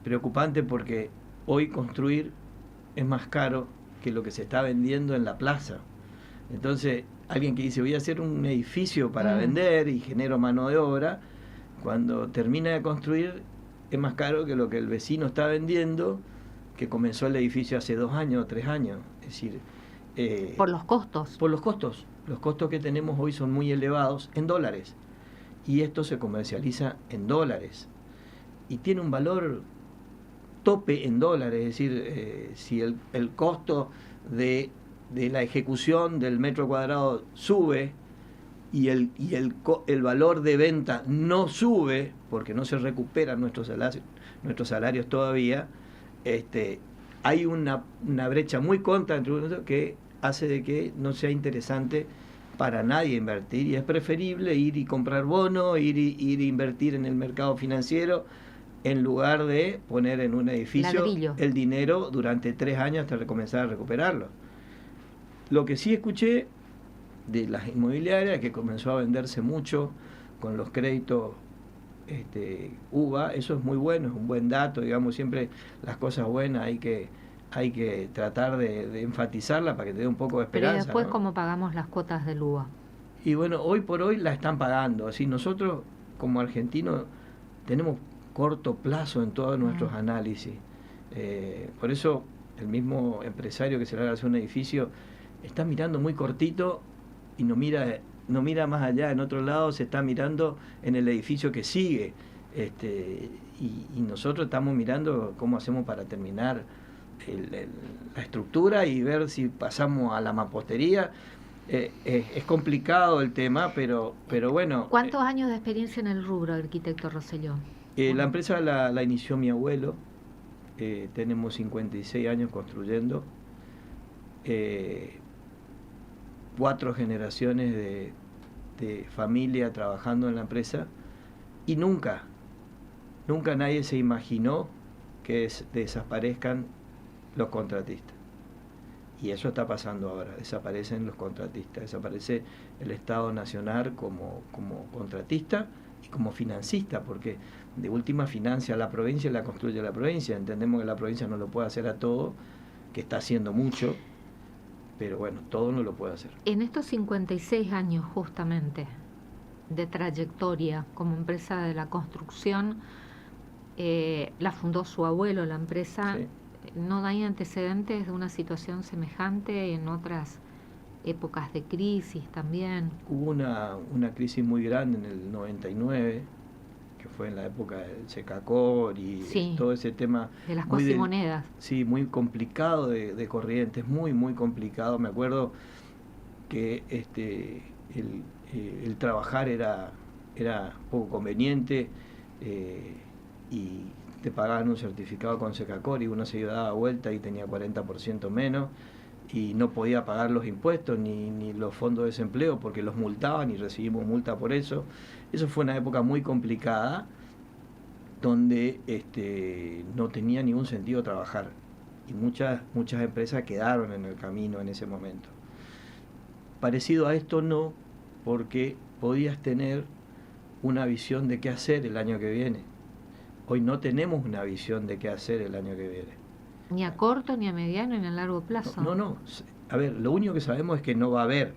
preocupante, porque hoy construir es más caro que lo que se está vendiendo en la plaza. Entonces, alguien que dice, voy a hacer un edificio para vender y genero mano de obra, cuando termina de construir es más caro que lo que el vecino está vendiendo, que comenzó el edificio hace 2 años o 3 años. Es decir, por los costos. Por los costos. Los costos que tenemos hoy son muy elevados en dólares, y esto se comercializa en dólares y tiene un valor tope en dólares. Es decir, si el costo de la ejecución del metro cuadrado sube y el valor de venta no sube, porque no se recuperan nuestros salarios todavía, hay una brecha muy corta entre nosotros que hace de que no sea interesante para nadie invertir, y es preferible ir y comprar bonos, ir a invertir en el mercado financiero, en lugar de poner en un edificio ladrillo el dinero durante 3 años hasta comenzar a recuperarlo. Lo que sí escuché de las inmobiliarias, que comenzó a venderse mucho con los créditos UVA, eso es muy bueno, es un buen dato, digamos, siempre las cosas buenas hay que tratar de enfatizarlas para que te dé un poco de esperanza. Pero después, ¿no? ¿Cómo pagamos las cuotas del UVA? Y bueno, hoy por hoy la están pagando. Así, nosotros como argentinos tenemos corto plazo en todos nuestros análisis. Por eso el mismo empresario que se le hace un edificio está mirando muy cortito y no mira más allá. En otro lado se está mirando en el edificio que sigue. Y nosotros estamos mirando cómo hacemos para terminar la estructura y ver si pasamos a la mampostería. Es complicado el tema, pero bueno. ¿Cuántos años de experiencia en el rubro, arquitecto Rosselló? La empresa la inició mi abuelo. Tenemos 56 años construyendo. 4 generaciones de familia trabajando en la empresa, y nunca nadie se imaginó que desaparezcan los contratistas. Y eso está pasando ahora, desaparecen los contratistas, desaparece el Estado Nacional como contratista y como financista, porque de última financia la provincia y la construye la provincia. Entendemos que la provincia no lo puede hacer a todo, que está haciendo mucho, pero bueno, todo no lo puede hacer. En estos 56 años justamente de trayectoria como empresa de la construcción, la fundó su abuelo, la empresa. Sí. ¿No hay antecedentes de una situación semejante en otras épocas de crisis también? Hubo una crisis muy grande en el 99, que fue en la época del Secacor y sí, todo ese tema. De las cuasimonedas. Sí, muy complicado de Corrientes, muy complicado. Me acuerdo que el trabajar era poco conveniente, y te pagaban un certificado con Secacor y uno se daba vuelta y tenía 40% menos, y no podía pagar los impuestos ni los fondos de desempleo porque los multaban y recibimos multa por eso. Eso fue una época muy complicada donde no tenía ningún sentido trabajar, y muchas empresas quedaron en el camino en ese momento. Parecido a esto no, porque podías tener una visión de qué hacer el año que viene. Hoy no tenemos una visión de qué hacer el año que viene. Ni a corto, ni a mediano, ni a largo plazo. No. A ver, lo único que sabemos es que no va a haber.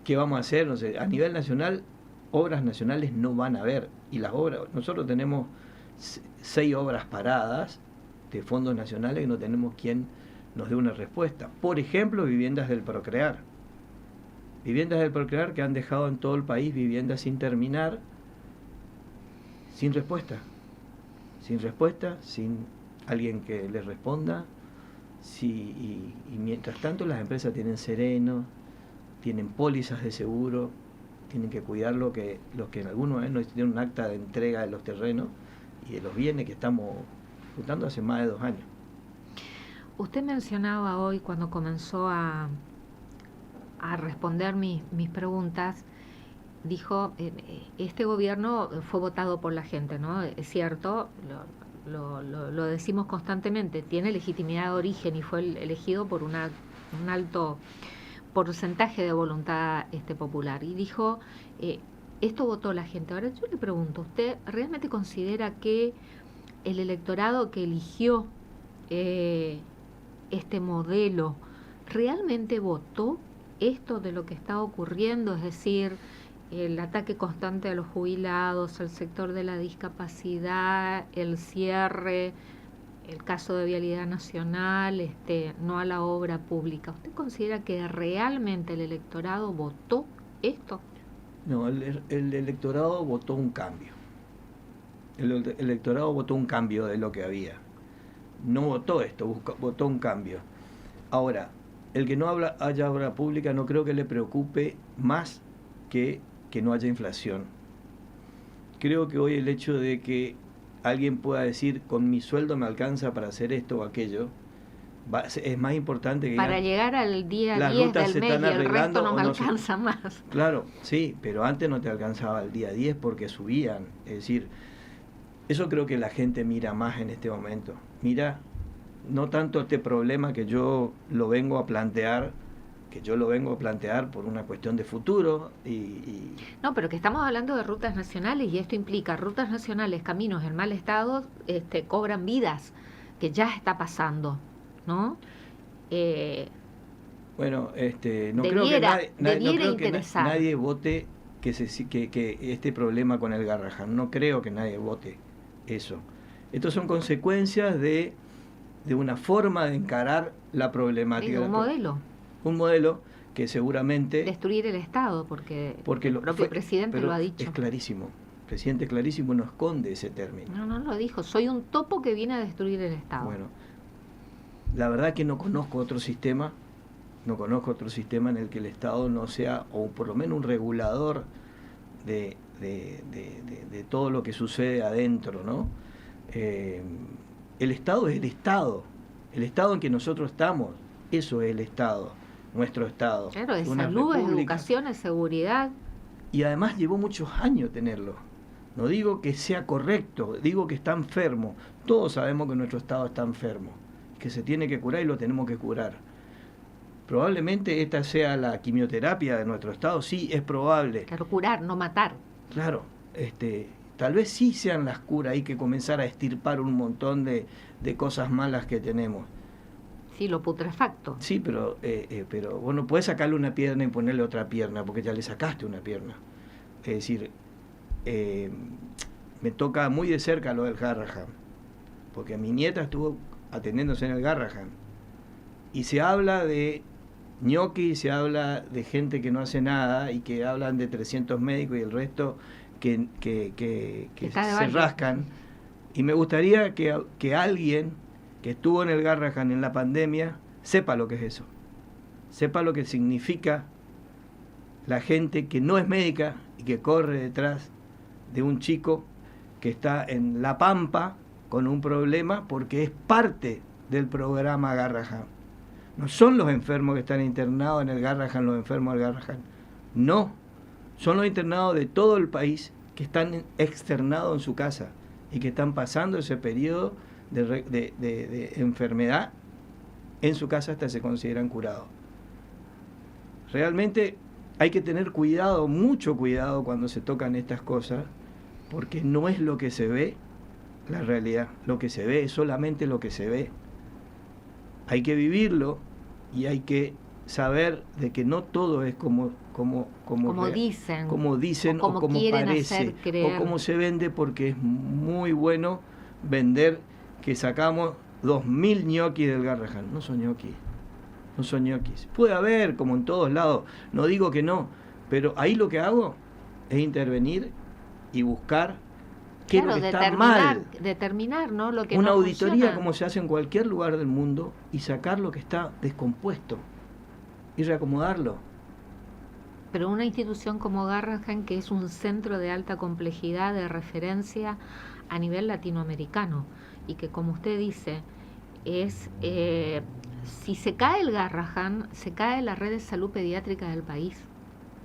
¿Qué vamos a hacer? No sé, a nivel nacional, obras nacionales no van a haber. Y las obras, nosotros tenemos 6 obras paradas de fondos nacionales que no tenemos quien nos dé una respuesta. Por ejemplo, viviendas del Procrear. Viviendas del Procrear que han dejado en todo el país viviendas sin terminar, sin respuesta, sin alguien que les responda. Y mientras tanto las empresas tienen sereno, tienen pólizas de seguro, tienen que cuidar los que en algún momento tienen un acta de entrega de los terrenos y de los bienes que estamos disfrutando hace más de 2 años. Usted mencionaba hoy, cuando comenzó a responder mis preguntas, dijo, este gobierno fue votado por la gente, ¿no? Es cierto, lo decimos constantemente, tiene legitimidad de origen y fue elegido por un alto porcentaje de voluntad popular. Y dijo, esto votó la gente. Ahora yo le pregunto, ¿usted realmente considera que el electorado que eligió este modelo realmente votó esto de lo que está ocurriendo? Es decir, el ataque constante a los jubilados, al sector de la discapacidad, el cierre, el caso de Vialidad Nacional, no a la obra pública. ¿Usted considera que realmente el electorado votó esto? No, el electorado votó un cambio. El electorado votó un cambio de lo que había. No votó esto, votó un cambio. Ahora, el que no haya obra pública no creo que le preocupe más que no haya inflación. Creo que hoy el hecho de que alguien pueda decir, con mi sueldo me alcanza para hacer esto o aquello, es más importante que para llegar al día 10 del mes y el resto no me alcanza más. Claro, sí, pero antes no te alcanzaba el día 10 porque subían. Es decir, eso creo que la gente mira más en este momento. Mira, no tanto este problema que yo lo vengo a plantear por una cuestión de futuro No, pero que estamos hablando de rutas nacionales, y esto implica rutas nacionales, caminos en mal estado, cobran vidas, que ya está pasando, ¿no? Bueno, no creo que nadie vote que este problema con el Garrahan, no creo que nadie vote eso. Estos son consecuencias de una forma de encarar la problemática. Un modelo que seguramente... Destruir el Estado, porque el propio presidente lo ha dicho. Es clarísimo. El presidente clarísimo no esconde ese término. No lo dijo. Soy un topo que viene a destruir el Estado. Bueno, la verdad que no conozco otro sistema en el que el Estado no sea, o por lo menos un regulador de todo lo que sucede adentro, ¿no? El Estado es el Estado. El estado en que nosotros estamos, eso es el estado, nuestro estado. Claro, es salud, es educación, es seguridad. Y además llevó muchos años tenerlo. No digo que sea correcto, digo que está enfermo. Todos sabemos que nuestro estado está enfermo, que se tiene que curar y lo tenemos que curar. Probablemente esta sea la quimioterapia de nuestro estado, sí, es probable. Claro, curar, no matar. Claro, tal vez sí sean las curas, hay que comenzar a extirpar un montón de cosas malas que tenemos. Sí, lo putrefacto. Sí, pero vos no podés sacarle una pierna y ponerle otra pierna, porque ya le sacaste una pierna. Es decir, me toca muy de cerca lo del Garrahan, porque mi nieta estuvo atendiéndose en el Garrahan, y se habla de ñoqui, se habla de gente que no hace nada, y que hablan de 300 médicos y el resto que se rascan. Y me gustaría que alguien que estuvo en el Garrahan en la pandemia sepa lo que es eso, sepa lo que significa la gente que no es médica y que corre detrás de un chico que está en La Pampa con un problema porque es parte del programa Garrahan. No son los enfermos que están internados en el Garrahan los enfermos del Garrahan, no, son los internados de todo el país que están externados en su casa y que están pasando ese periodo de enfermedad en su casa hasta se consideran curados. Realmente hay que tener cuidado, mucho cuidado cuando se tocan estas cosas, porque no es lo que se ve la realidad, lo que se ve es solamente lo que se ve. Hay que vivirlo y hay que saber de que no todo es como dicen o como parece o como se vende, porque es muy bueno vender que sacamos 2000 ñoquis del Garrahan. No son ñoquis, no son ñoquis. Puede haber, como en todos lados, no digo que no, pero ahí lo que hago es intervenir y buscar qué es lo que está mal. Determinar, ¿no? Lo que una no auditoría funciona, como se hace en cualquier lugar del mundo, y sacar lo que está descompuesto y reacomodarlo. Pero una institución como Garrahan, que es un centro de alta complejidad de referencia a nivel latinoamericano, y que, como usted dice, es si se cae el Garrahan, se cae la red de salud pediátrica del país,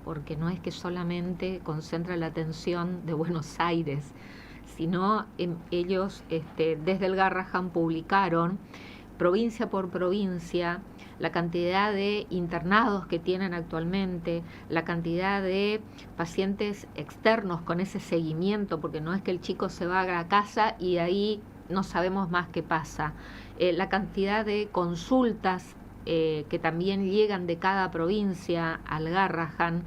porque no es que solamente concentra la atención de Buenos Aires, sino ellos desde el Garrahan publicaron provincia por provincia la cantidad de internados que tienen actualmente, la cantidad de pacientes externos con ese seguimiento, porque no es que el chico se va a la casa y ahí no sabemos más qué pasa, la cantidad de consultas que también llegan de cada provincia al Garrahan,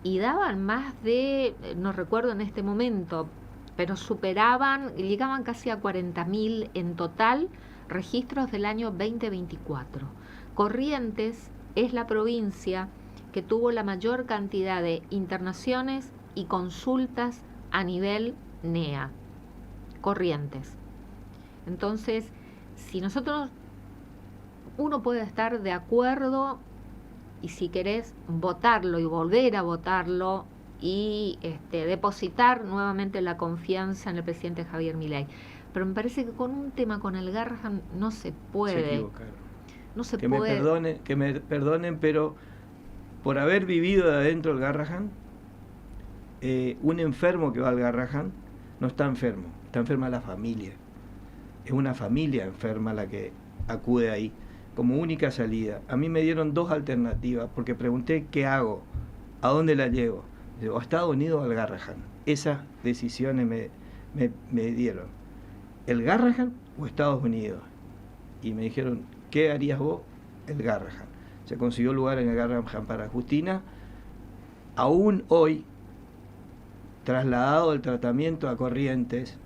y daban más de, no recuerdo en este momento, pero llegaban casi a 40.000 en total registros del año 2024. Corrientes es la provincia que tuvo la mayor cantidad de internaciones y consultas a nivel NEA. Corrientes. Entonces, si uno puede estar de acuerdo, y si querés votarlo y volver a votarlo y depositar nuevamente la confianza en el presidente Javier Milei. Pero me parece que con un tema con el Garrahan no se puede. Se equivocaron. No se que puede. Que me perdonen, pero por haber vivido de adentro del Garrahan, un enfermo que va al Garrahan no está enfermo, está enferma la familia. Es una familia enferma la que acude ahí como única salida. A mí me dieron dos alternativas, porque pregunté qué hago, a dónde la llevo. Digo, a Estados Unidos o al Garrahan. Esas decisiones me dieron. ¿El Garrahan o Estados Unidos? Y me dijeron, ¿qué harías vos? El Garrahan. Se consiguió lugar en el Garrahan para Justina. Aún hoy, trasladado el tratamiento a Corrientes,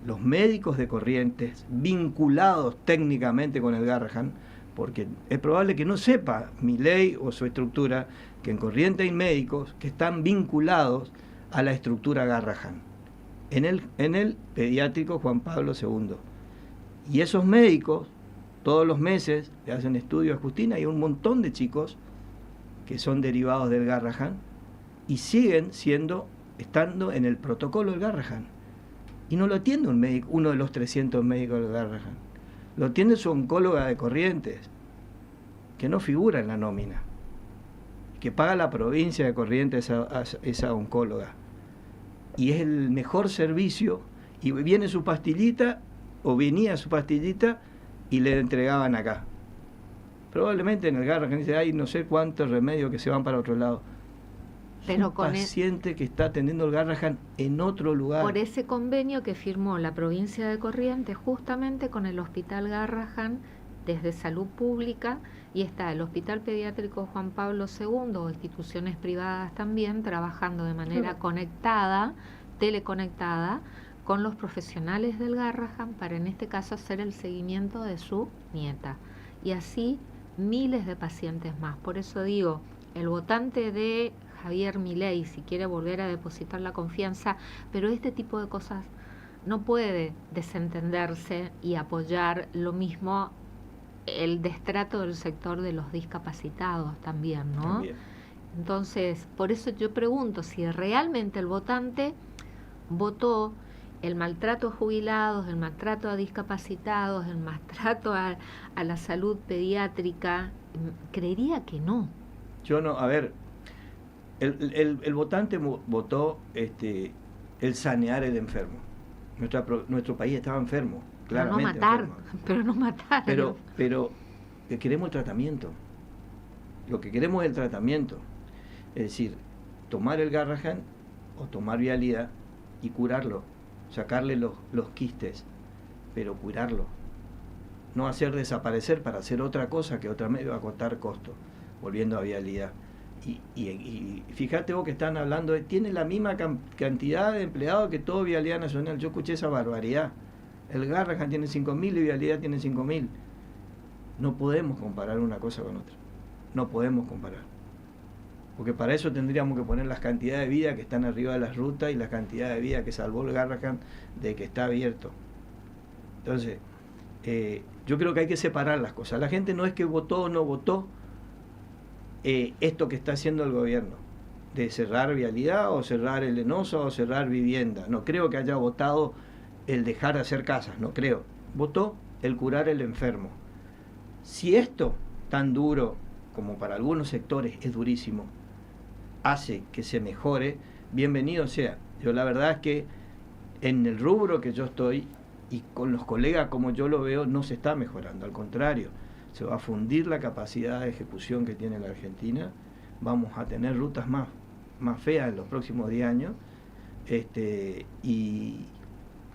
los médicos de Corrientes, vinculados técnicamente con el Garrahan, porque es probable que no sepa Milei o su estructura, que en Corrientes hay médicos que están vinculados a la estructura Garrahan, en el pediátrico Juan Pablo II. Y esos médicos, todos los meses, le hacen estudios a Justina, y hay un montón de chicos que son derivados del Garrahan y siguen estando en el protocolo del Garrahan. Y no lo atiende un médico, uno de los 300 médicos del Garrahan. lo tiene su oncóloga de Corrientes, que no figura en la nómina, que paga la provincia de Corrientes esa oncóloga. Y es el mejor servicio, y viene su pastillita, o venía su pastillita, y le entregaban acá. Probablemente en el Garrahan dice, hay no sé cuántos remedios que se van para otro lado. Pero un paciente que está atendiendo el Garrahan en otro lugar. Por ese convenio que firmó la provincia de Corrientes justamente con el Hospital Garrahan desde Salud Pública, y está el Hospital Pediátrico Juan Pablo II o instituciones privadas también trabajando de manera conectada, teleconectada, con los profesionales del Garrahan para en este caso hacer el seguimiento de su nieta. Y así miles de pacientes más. Por eso digo, el votante de Javier Milei, si quiere volver a depositar la confianza, pero este tipo de cosas no puede desentenderse y apoyar lo mismo el destrato del sector de los discapacitados también, ¿no? También. Entonces, por eso yo pregunto si realmente el votante votó el maltrato a jubilados, el maltrato a discapacitados, el maltrato a la salud pediátrica. Creería que no. Yo no, a ver, el votante votó el sanear el enfermo. Nuestro país estaba enfermo, claramente. Pero no matar. Pero queremos el tratamiento. Lo que queremos es el tratamiento. Es decir, tomar el Garrahan o tomar Vialidad y curarlo. Sacarle los quistes, pero curarlo. No hacer desaparecer para hacer otra cosa que otra vez va a costar costo. Volviendo a Vialidad. Y fíjate vos que están hablando, tiene la misma cantidad de empleados que todo Vialidad Nacional. Yo escuché esa barbaridad. El Garrahan tiene 5.000 y Vialidad tiene 5.000. No podemos comparar una cosa con otra. No podemos comparar. Porque para eso tendríamos que poner las cantidades de vida que están arriba de las rutas y la cantidad de vida que salvó el Garrahan de que está abierto. Entonces, yo creo que hay que separar las cosas. La gente no es que votó o no votó esto que está haciendo el gobierno, de cerrar Vialidad o cerrar el Enosa o cerrar vivienda. No creo que haya votado el dejar de hacer casas, no creo. Votó el curar el enfermo. Si esto, tan duro como para algunos sectores es durísimo, hace que se mejore, bienvenido sea. Yo la verdad es que en el rubro que yo estoy y con los colegas como yo lo veo, no se está mejorando, al contrario, se va a fundir la capacidad de ejecución que tiene la Argentina, vamos a tener rutas más feas en los próximos 10 años, y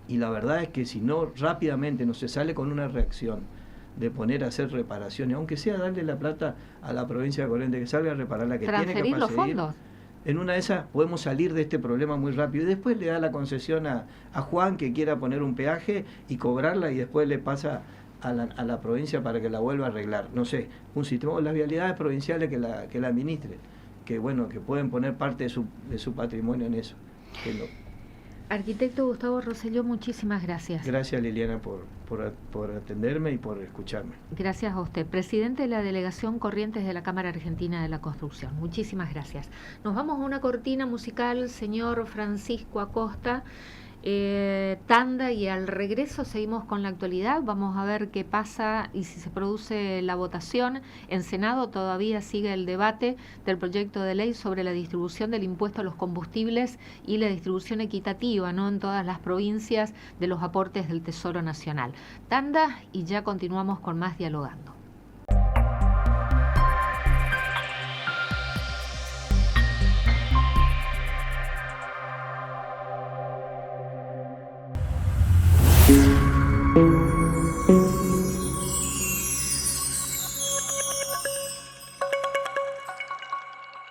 la verdad es que si no rápidamente no se sale con una reacción de poner a hacer reparaciones, aunque sea darle la plata a la provincia de Corrientes que salga a reparar la que tiene que los fondos. En una de esas podemos salir de este problema muy rápido y después le da la concesión a Juan que quiera poner un peaje y cobrarla y después le pasa a la provincia para que la vuelva a arreglar. No sé, un sistema, las vialidades provinciales que la administren, que bueno, que pueden poner parte de su patrimonio en eso. Arquitecto Gustavo Rosselló, muchísimas gracias. Gracias, Liliana, por atenderme y por escucharme. Gracias a usted. Presidente de la Delegación Corrientes de la Cámara Argentina de la Construcción. Muchísimas gracias. Nos vamos a una cortina musical, señor Francisco Acosta. Tanda, y al regreso seguimos con la actualidad. Vamos a ver qué pasa y si se produce la votación. En Senado todavía sigue el debate del proyecto de ley sobre la distribución del impuesto a los combustibles y la distribución equitativa, ¿no?, en todas las provincias de los aportes del Tesoro Nacional. Tanda y ya continuamos con más Dialogando.